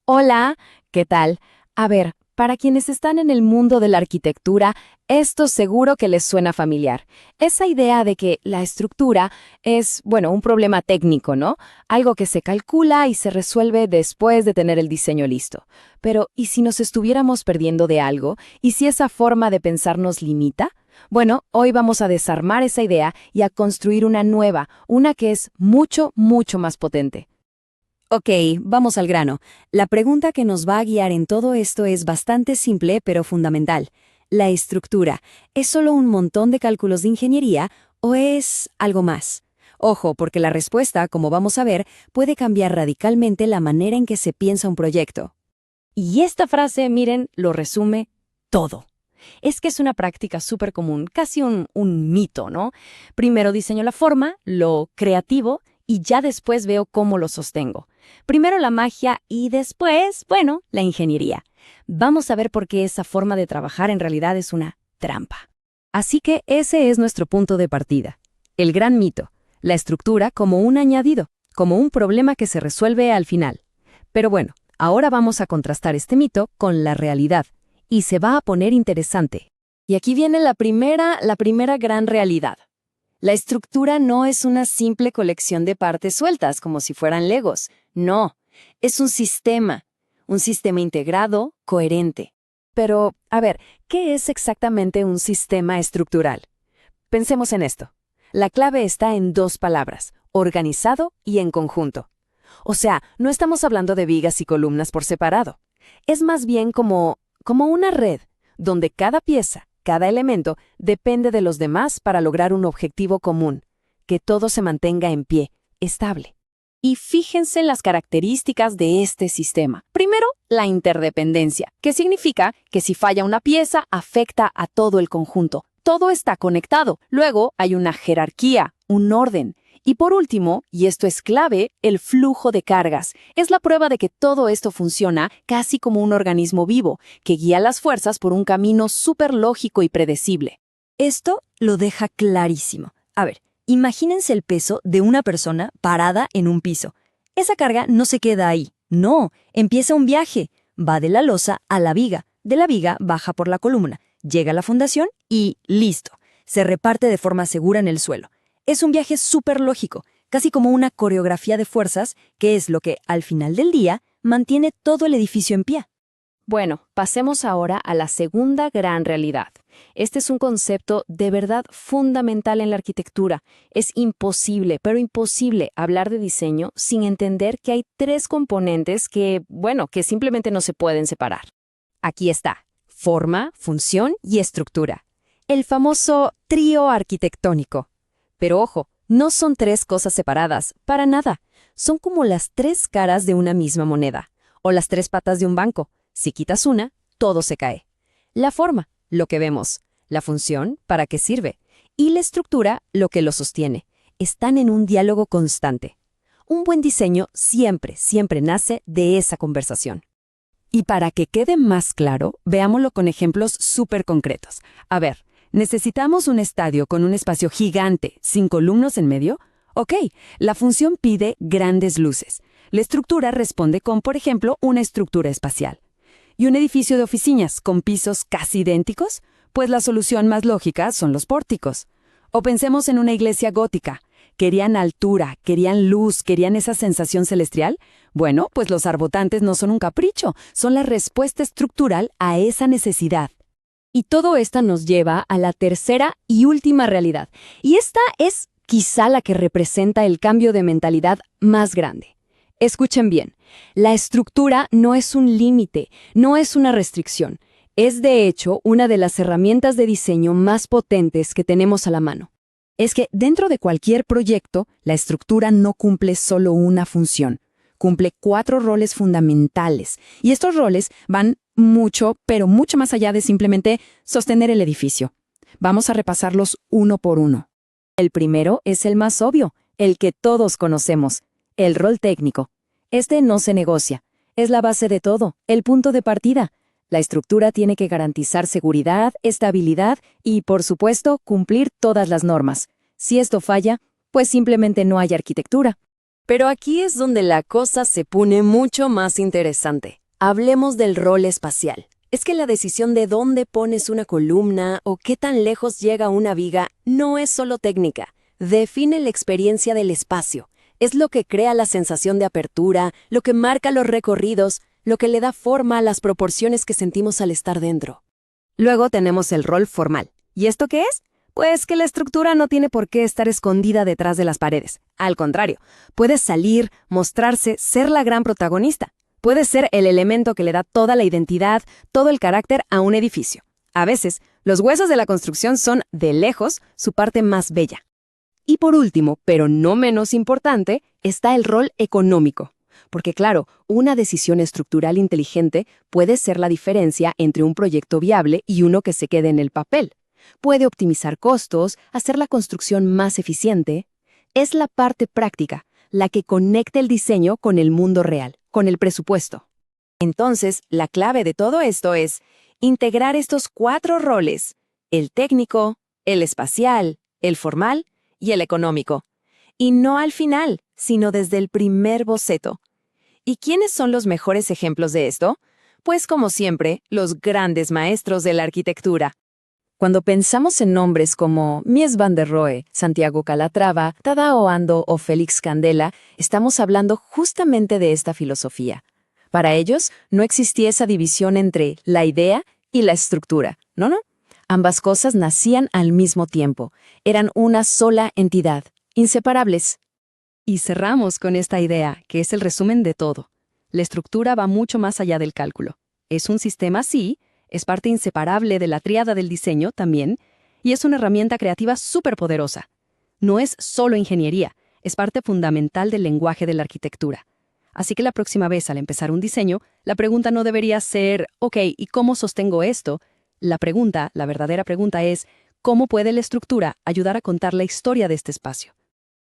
Hola, ¿qué tal? A ver, para quienes están en el mundo de la arquitectura, esto seguro que les suena familiar. Esa idea de que la estructura es, bueno, un problema técnico, ¿no? Algo que se calcula y se resuelve después de tener el diseño listo. Pero, ¿y si nos estuviéramos perdiendo de algo? ¿Y si esa forma de pensar nos limita? Bueno, hoy vamos a desarmar esa idea y a construir una nueva, una que es mucho, mucho más potente. Ok, vamos al grano. La pregunta que nos va a guiar en todo esto es bastante simple pero fundamental. ¿La estructura es solo un montón de cálculos de ingeniería o es algo más? Ojo, porque la respuesta, como vamos a ver, puede cambiar radicalmente la manera en que se piensa un proyecto. Y esta frase, miren, lo resume todo. Es que es una práctica súper común, casi un mito, ¿no? Primero diseño la forma, lo creativo, y ya después veo cómo lo sostengo. Primero la magia y después, bueno, la ingeniería. Vamos a ver por qué esa forma de trabajar en realidad es una trampa. Así que ese es nuestro punto de partida. El gran mito, la estructura como un añadido, como un problema que se resuelve al final. Pero bueno, ahora vamos a contrastar este mito con la realidad, y se va a poner interesante. Y aquí viene la primera gran realidad. La estructura no es una simple colección de partes sueltas, como si fueran legos. No, es un sistema integrado, coherente. Pero, a ver, ¿qué es exactamente un sistema estructural? Pensemos en esto. La clave está en dos palabras, organizado y en conjunto. O sea, no estamos hablando de vigas y columnas por separado. Es más bien como una red, donde cada pieza, cada elemento, depende de los demás para lograr un objetivo común, que todo se mantenga en pie, estable. Y fíjense en las características de este sistema. Primero, la interdependencia, que significa que si falla una pieza, afecta a todo el conjunto. Todo está conectado. Luego hay una jerarquía, un orden. Y por último, y esto es clave, el flujo de cargas. Es la prueba de que todo esto funciona casi como un organismo vivo, que guía las fuerzas por un camino súper lógico y predecible. Esto lo deja clarísimo. A ver, imagínense el peso de una persona parada en un piso. Esa carga no se queda ahí. No, empieza un viaje. Va de la losa a la viga. De la viga baja por la columna, llega a la fundación y listo. Se reparte de forma segura en el suelo. Es un viaje súper lógico, casi como una coreografía de fuerzas, que es lo que, al final del día, mantiene todo el edificio en pie. Bueno, pasemos ahora a la segunda gran realidad. Este es un concepto de verdad fundamental en la arquitectura. Es imposible, pero imposible hablar de diseño sin entender que hay tres componentes que simplemente no se pueden separar. Aquí está: forma, función y estructura. El famoso trío arquitectónico. Pero ojo, no son tres cosas separadas, para nada. Son como las tres caras de una misma moneda, o las tres patas de un banco. Si quitas una, todo se cae. La forma, lo que vemos; la función, para qué sirve; y la estructura, lo que lo sostiene. Están en un diálogo constante. Un buen diseño siempre, siempre nace de esa conversación. Y para que quede más claro, veámoslo con ejemplos súper concretos. A ver, ¿necesitamos un estadio con un espacio gigante, sin columnas en medio? Ok, la función pide grandes luces. La estructura responde con, por ejemplo, una estructura espacial. ¿Y un edificio de oficinas con pisos casi idénticos? Pues la solución más lógica son los pórticos. O pensemos en una iglesia gótica. ¿Querían altura, querían luz, querían esa sensación celestial? Bueno, pues los arbotantes no son un capricho, son la respuesta estructural a esa necesidad. Y todo esto nos lleva a la tercera y última realidad. Y esta es quizá la que representa el cambio de mentalidad más grande. Escuchen bien, la estructura no es un límite, no es una restricción. Es de hecho una de las herramientas de diseño más potentes que tenemos a la mano. Es que dentro de cualquier proyecto, la estructura no cumple solo una función. Cumple 4 roles fundamentales. Y estos roles van mucho, pero mucho más allá de simplemente sostener el edificio. Vamos a repasarlos uno por uno. El primero es el más obvio, el que todos conocemos, el rol técnico. Este no se negocia. Es la base de todo, el punto de partida. La estructura tiene que garantizar seguridad, estabilidad y, por supuesto, cumplir todas las normas. Si esto falla, pues simplemente no hay arquitectura. Pero aquí es donde la cosa se pone mucho más interesante. Hablemos del rol espacial. Es que la decisión de dónde pones una columna o qué tan lejos llega una viga no es solo técnica. Define la experiencia del espacio. Es lo que crea la sensación de apertura, lo que marca los recorridos, lo que le da forma a las proporciones que sentimos al estar dentro. Luego tenemos el rol formal. ¿Y esto qué es? Pues que la estructura no tiene por qué estar escondida detrás de las paredes. Al contrario, puede salir, mostrarse, ser la gran protagonista. Puede ser el elemento que le da toda la identidad, todo el carácter a un edificio. A veces, los huesos de la construcción son, de lejos, su parte más bella. Y por último, pero no menos importante, está el rol económico. Porque claro, una decisión estructural inteligente puede ser la diferencia entre un proyecto viable y uno que se quede en el papel. Puede optimizar costos, hacer la construcción más eficiente. Es la parte práctica, la que conecta el diseño con el mundo real, con el presupuesto. Entonces, la clave de todo esto es integrar estos 4 roles: el técnico, el espacial, el formal y el económico. Y no al final, sino desde el primer boceto. ¿Y quiénes son los mejores ejemplos de esto? Pues como siempre, los grandes maestros de la arquitectura. Cuando pensamos en nombres como Mies van der Rohe, Santiago Calatrava, Tadao Ando o Félix Candela, estamos hablando justamente de esta filosofía. Para ellos, no existía esa división entre la idea y la estructura. No. Ambas cosas nacían al mismo tiempo. Eran una sola entidad, inseparables. Y cerramos con esta idea, que es el resumen de todo. La estructura va mucho más allá del cálculo. Es un sistema, sí, es parte inseparable de la tríada del diseño también, y es una herramienta creativa súper poderosa. No es solo ingeniería, es parte fundamental del lenguaje de la arquitectura. Así que la próxima vez al empezar un diseño, la pregunta no debería ser, ok, ¿y cómo sostengo esto? La verdadera pregunta es, ¿cómo puede la estructura ayudar a contar la historia de este espacio?